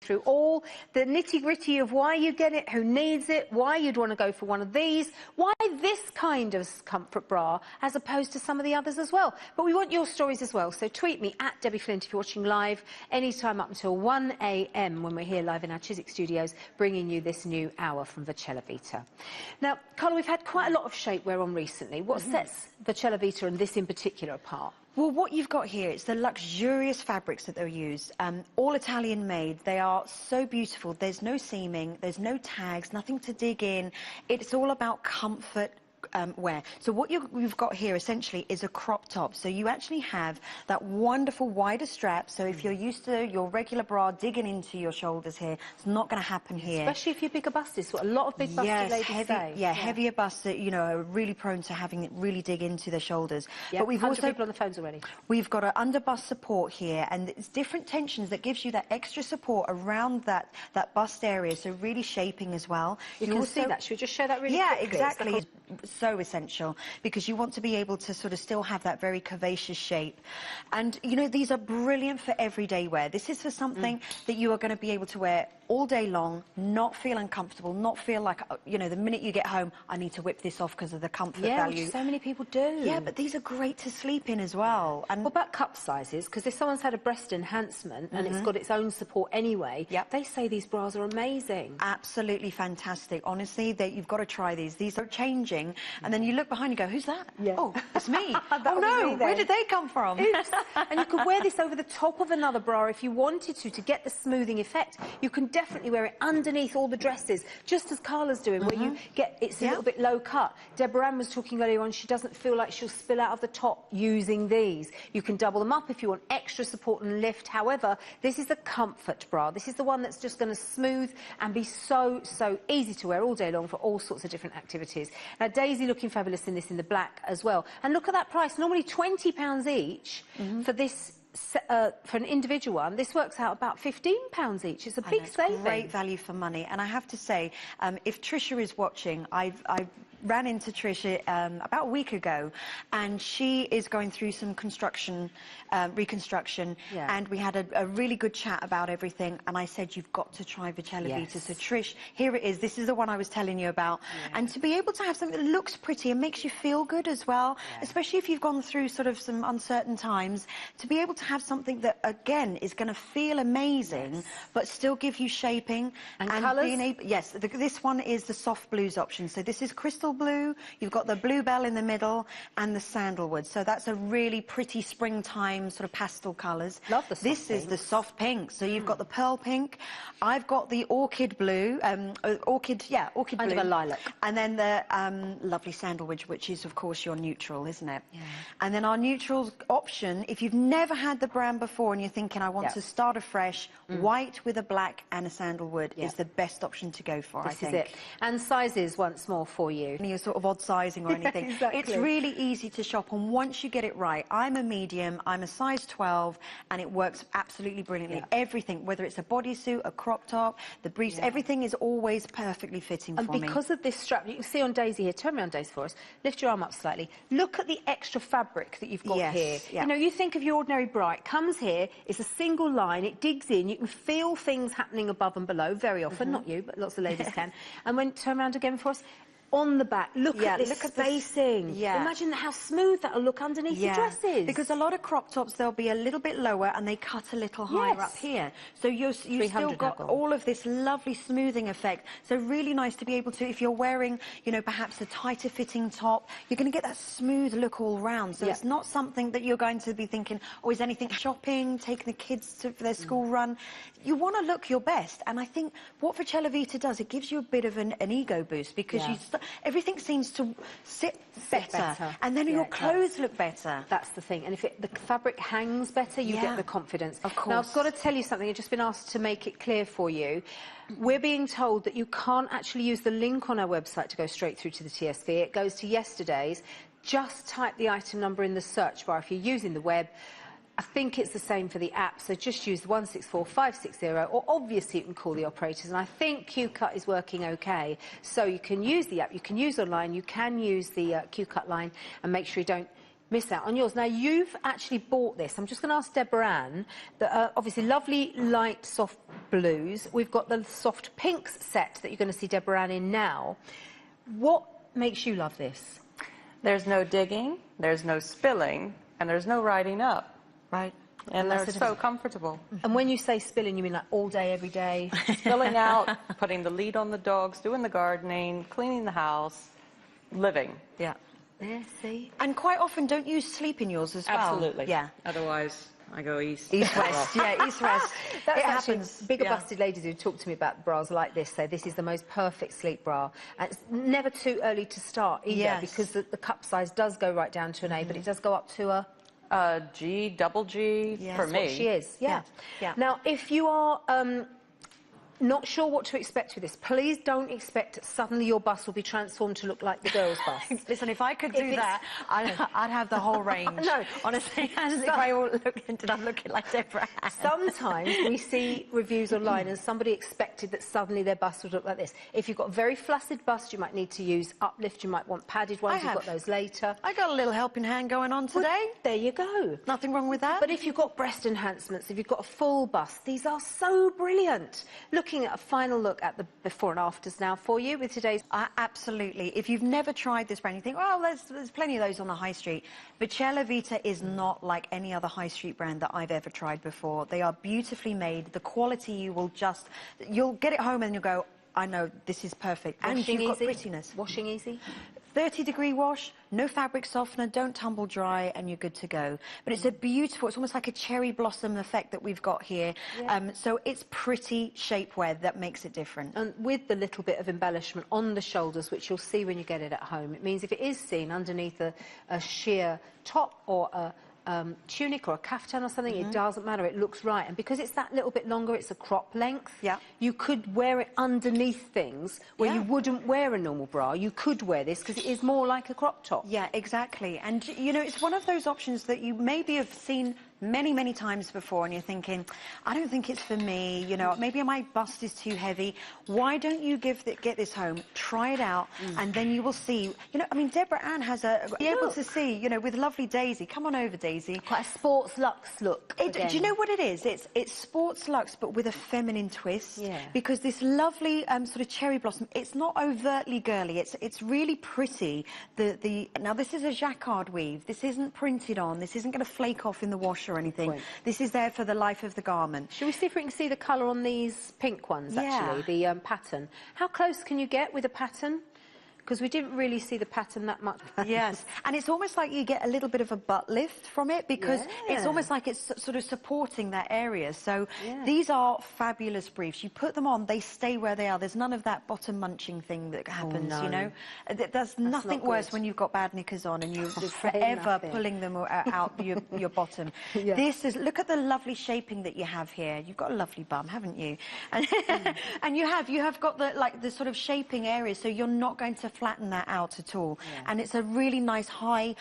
through all the nitty-gritty of why you get it, who needs it, why you'd want to go for one of these, why this kind of comfort bra as opposed to some of the others as well. But we want your stories as well, so tweet me at Debbie Flint if you're watching live anytime up until 1 AM when we're here live in our Chiswick studios bringing you this new hour from Vachella Vita. Now, Carla, we've had quite a lot of shapewear on recently. What sets Vachella Vita and this in particular apart? Well, what you've got here is the luxurious fabrics that they're used, all Italian made. They are so beautiful. There's no seaming, there's no tags, nothing to dig in. It's all about comfort. Wear. So what you've got here essentially is a crop top. So you actually have that wonderful wider strap. So if you're used to your regular bra digging into your shoulders here, it's not going to happen here. Especially if you're bigger busted. So a lot of big busted ladies say. Yeah, heavier busts that, you know, are really prone to having it really dig into their shoulders. Yep. But we've also people on the phones already. We've got an under bust support here, and it's different tensions that gives you that extra support around that bust area. So really shaping as well. You can see that. Should we just show that really quickly? Yeah, exactly. So essential because you want to be able to sort of still have that very curvaceous shape. And you know, these are brilliant for everyday wear. This is for something that you are going to be able to wear all day long, not feel uncomfortable, not feel like, you know, the minute you get home, I need to whip this off because of the comfort value. Which so many people do. Yeah, but these are great to sleep in as well. And what about cup sizes? Because if someone's had a breast enhancement and it's got its own support anyway, they say these bras are amazing. Absolutely fantastic. Honestly, you've got to try these. These are changing. And then you look behind and go, who's that? Yeah. Oh, it's me. Oh no, where did they come from? Oops. And you could wear this over the top of another bra if you wanted to get the smoothing effect. You can definitely wear it underneath all the dresses, just as Carla's doing, where you get, it's a little bit low cut. Deborah Ann was talking earlier on, she doesn't feel like she'll spill out of the top using these. You can double them up if you want extra support and lift. However, this is the comfort bra. This is the one that's just going to smooth and be so easy to wear all day long for all sorts of different activities. Now, Daisy looking fabulous in this in the black as well. And look at that price, normally £20 each for this. For an individual one, this works out about £15 each. It's a big saving. Great value for money. And I have to say, if Trisha is watching, I ran into Trisha about a week ago, and she is going through some reconstruction, and we had a really good chat about everything, and I said, you've got to try Vachella Vita. So Trish, here it is. This is the one I was telling you about. And to be able to have something that looks pretty and makes you feel good as well, especially if you've gone through sort of some uncertain times, to be able to have something that, again, is going to feel amazing, but still give you shaping. And colours? This one is the soft blues option. So this is crystal blue, you've got the bluebell in the middle, and the sandalwood. So that's a really pretty springtime sort of pastel colours. Love the soft This is the soft pink. So you've got the pearl pink. I've got the orchid blue, orchid blue. Kind of a lilac. And then the lovely sandalwood, which is, of course, your neutral, isn't it? Yeah. And then our neutral option, if you've never had the brand before and you're thinking, I want to start afresh, white with a black and a sandalwood is the best option to go for, I think. This is it. And sizes once more for you. Any sort of odd sizing or anything. Exactly. It's really easy to shop, and once you get it right, I'm a medium, I'm a size 12, and it works absolutely brilliantly. Everything, whether it's a bodysuit, a crop top, the briefs, everything is always perfectly fitting for me. And because of this strap, you can see on Daisy here, turn around Daisy for us, lift your arm up slightly. Look at the extra fabric that you've got here. You know, you think of your ordinary bra, it comes here, it's a single line, it digs in, you can feel things happening above and below, very often, not you, but lots of ladies can. And when, turn around again for us, on the back, look at this spacing. Imagine how smooth that'll look underneath your dresses. Because a lot of crop tops, they'll be a little bit lower and they cut a little higher up here. So you've still got all of this lovely smoothing effect. So really nice to be able to, if you're wearing, you know, perhaps a tighter fitting top, you're going to get that smooth look all round. So it's not something that you're going to be thinking, oh, is anything shopping, taking the kids for their school run. You want to look your best. And I think what Vachella Vita does, it gives you a bit of an ego boost, because everything seems to sit better, and then your clothes look better. That's the thing. And if the fabric hangs better, you get the confidence. Of course. Now, I've got to tell you something. I've just been asked to make it clear for you. We're being told that you can't actually use the link on our website to go straight through to the TSV. It goes to yesterday's. Just type the item number in the search bar if you're using the web. I think it's the same for the app, so just use 164560, or obviously you can call the operators, and I think Q-Cut is working okay. So you can use the app, you can use online, you can use the Q-Cut line, and make sure you don't miss out on yours. Now, you've actually bought this. I'm just going to ask Deborah Ann, obviously lovely light soft blues. We've got the soft pinks set that you're going to see Deborah Ann in now. What makes you love this? There's no digging, there's no spilling, and there's no riding up. Right. And they're so comfortable. And when you say spilling, you mean like all day, every day? Spilling out, putting the lead on the dogs, doing the gardening, cleaning the house, living. Yeah. Yeah, see? And quite often, don't you sleep in yours as well? Absolutely. Yeah. Otherwise, I go east. East-west, yeah, east-west. That's it actually, happens. bigger busted ladies who talk to me about bras like this say this is the most perfect sleep bra. And it's never too early to start either, because the cup size does go right down to an A, but it does go up to a... G, double G, for me. That's what she is, yeah. Now, if you are not sure what to expect with this, please don't expect suddenly your bust will be transformed to look like the girls' bust. Listen, if I could do that, I'd have the whole range. No, honestly, as if I all ended up looking like Deborah Ann. Sometimes we see reviews online and somebody expected that suddenly their bust would look like this. If you've got a very flaccid bust, you might need to use uplift. You might want padded ones. You've got those later. I got a little helping hand going on today. Well, there you go. Nothing wrong with that. But if you've got breast enhancements, if you've got a full bust, these are so brilliant. Looking at a final look at the before and afters now for you with today's... Absolutely. If you've never tried this brand, you think, well, there's plenty of those on the high street. But Bella Vita is not like any other high street brand that I've ever tried before. They are beautifully made. The quality, you'll get it home and you'll go, I know, this is perfect. Washing and you've got easy? prettiness. Washing easy? 30-degree wash, no fabric softener, don't tumble dry, and you're good to go. But it's a beautiful, it's almost like a cherry blossom effect that we've got here. Yeah. So it's pretty shapewear that makes it different. And with the little bit of embellishment on the shoulders, which you'll see when you get it at home, it means if it is seen underneath a sheer top or a tunic or a caftan or something, it doesn't matter, it looks right. And because it's that little bit longer, it's a crop length, you could wear it underneath things where you wouldn't wear a normal bra. You could wear this because it is more like a crop top. Yeah, exactly. And, you know, it's one of those options that you maybe have seen many, many times before and you're thinking, I don't think it's for me, you know, maybe my bust is too heavy. Why don't you get this home, try it out, and then you will see, you know, I mean, Deborah Ann has be able to see, you know, with lovely Daisy. Come on over, Daisy. Quite a sports luxe look. Do you know what it is? It's sports luxe, but with a feminine twist. Yeah. Because this lovely sort of cherry blossom, it's not overtly girly. It's really pretty. Now this is a jacquard weave. This isn't printed on. This isn't going to flake off in the wash or anything. Point. This is there for the life of the garment. Shall we see if we can see the colour on these pink ones, actually, the pattern? How close can you get with a pattern? Because we didn't really see the pattern that much. Yes, and it's almost like you get a little bit of a butt lift from it because it's almost like it's sort of supporting that area. So these are fabulous briefs. You put them on, they stay where they are. There's none of that bottom munching thing that happens, you know. That's nothing worse when you've got bad knickers on and you're forever pulling them out your bottom. This is, look at the lovely shaping that you have here. You've got a lovely bum, haven't you? And, and you have got the sort of shaping area, so you're not going to flatten that out at all. And it's a really nice high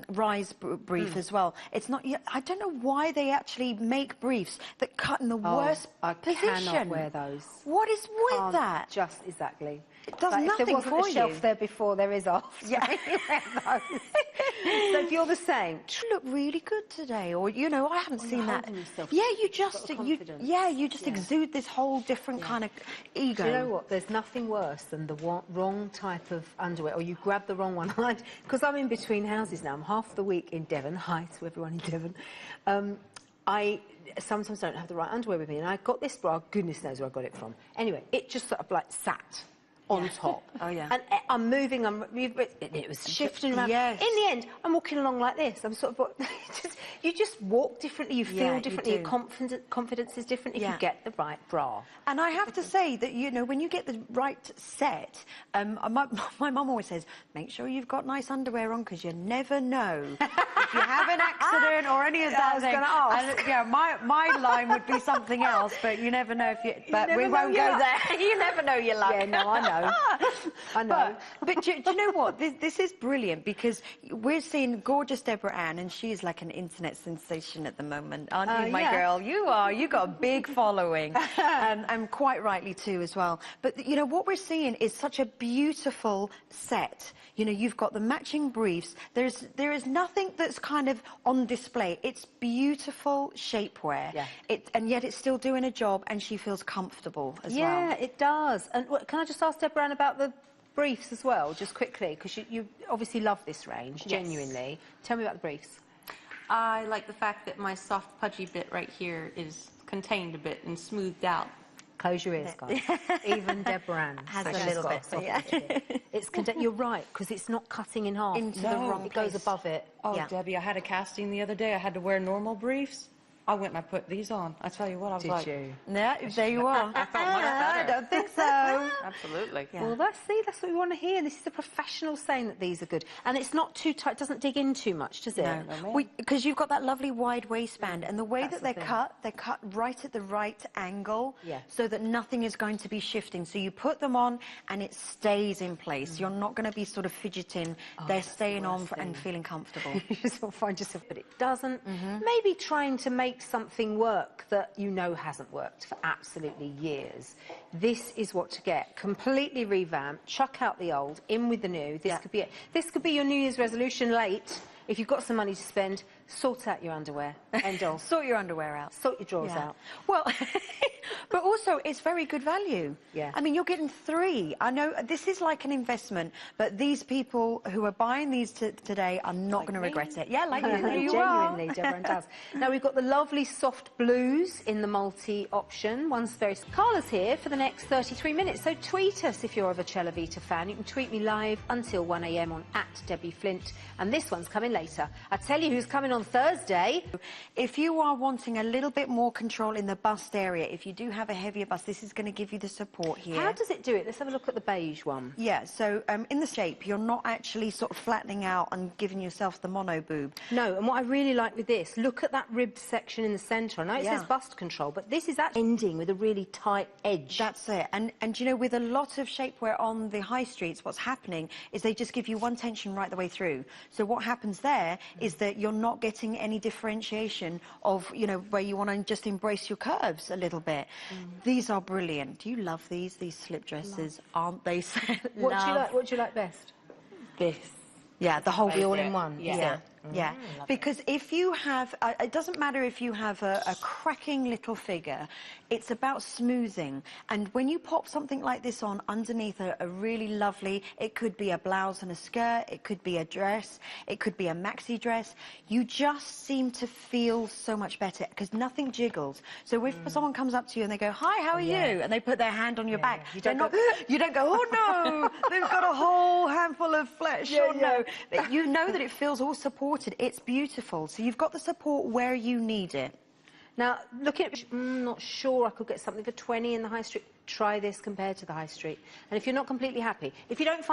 rise brief as well. It's not, I don't know why they actually make briefs that cut in the worst position. I cannot wear those. What is with that? Just exactly. It does nothing if there wasn't for a shelf there before, there is after. Yeah. So if you're the same, you look really good today, or you know, I haven't seen that. Yeah, you just exude this whole different kind of ego. Do you know what? There's nothing worse than the wrong type of underwear, or you grab the wrong one. Because I'm in between houses now. I'm half the week in Devon. Hi to everyone in Devon. I sometimes don't have the right underwear with me, and I got this bra. Goodness knows where I got it from. Anyway, it just sort of like sat on top. And I'm moving, it was shifting around. In the end, I'm walking along like this. I'm sort of, you just walk differently, you feel differently, your confidence is different if you get the right bra. And I have to say that, you know, when you get the right set, my mum always says, make sure you've got nice underwear on because you never know if you have an accident or any of that. I was going to ask. And, yeah, my line would be something else, but you never know if you... But we won't go there. You never know your luck. Yeah, no, I know. know. I know. But do you know what? This is brilliant because we're seeing gorgeous Deborah Ann, and she is like an internet sensation at the moment, aren't you, my girl? You are. You got a big following, and quite rightly too as well. But you know what we're seeing is such a beautiful set. You know, you've got the matching briefs. There is nothing that's kind of on display. It's beautiful shapewear. Yeah. And yet it's still doing a job, and she feels comfortable as well. Yeah, it does. And can I just ask Deborah Ann about the briefs as well, just quickly, because you obviously love this range, genuinely. Tell me about the briefs. I like the fact that my soft pudgy bit right here is contained a bit and smoothed out. Close your ears, guys. Even Deborah Ann has a little bit. Yeah. It's you're right, because it's not cutting in half into the wrong. It goes above it. Oh, yeah. Debbie, I had a casting the other day. I had to wear normal briefs. I went and I put these on. I tell you what, I was like... Did you? Yeah, there you are. I felt much better. I don't think so. Absolutely. Yeah. Well, that's what we want to hear. This is a professional saying that these are good. And it's not too tight, doesn't dig in too much, does it? No. Because you've got that lovely wide waistband, and the way that they're cut right at the right angle, so that nothing is going to be shifting. So you put them on, and it stays in place. You're not going to be sort of fidgeting. They're staying on and feeling comfortable. You just will find yourself, but it doesn't. Maybe trying to make something work that you know hasn't worked for absolutely years. This is what to get. Completely revamped, chuck out the old, in with the new. This could be it. This could be your New Year's resolution late. If you've got some money to spend, sort out your underwear. End all. Sort your underwear out. Sort your drawers out. Well, but also it's very good value. Yeah. I mean, you're getting 3. I know this is like an investment, but these people who are buying these today are not going to regret it. Yeah, like you. Genuinely, Deborah Ann does. Now, we've got the lovely soft blues in the multi option. One's very... Carla's here for the next 33 minutes, so tweet us if you're a Cella Vita fan. You can tweet me live until 1 a.m. on @DebbieFlint, and this one's coming later. I tell you who's coming on Thursday. If you are wanting a little bit more control in the bust area, if you do have a heavier bust, this is going to give you the support here. How does it do it? Let's have a look at the beige one. Yeah, so in the shape, you're not actually sort of flattening out and giving yourself the mono boob. No, and what I really like with this, look at that rib section in the centre. I know it says bust control, but this is actually ending with a really tight edge. That's it. And you know, with a lot of shapewear on the high streets, what's happening is they just give you one tension right the way through. So what happens there is that you're not getting any differentiation of, you know, where you want to just embrace your curves a little bit. These are brilliant. Do you love these slip dresses? Aren't they? What do you like best? This. Yeah, the whole all-in-one. Yeah. Yeah, because if you have, it doesn't matter if you have a cracking little figure, it's about smoothing. And when you pop something like this on underneath a really lovely, it could be a blouse and a skirt, it could be a dress, it could be a maxi dress, you just seem to feel so much better because nothing jiggles. So if someone comes up to you and they go, "Hi, how are you?" and they put their hand on your back, you don't go, "Oh no, they've got a whole handful of flesh." Oh no. You know that it feels all supported. It's beautiful. So you've got the support where you need it. Now, looking at, I'm not sure I could get something for 20 in the high street. Try this compared to the high street. And if you're not completely happy, if you don't find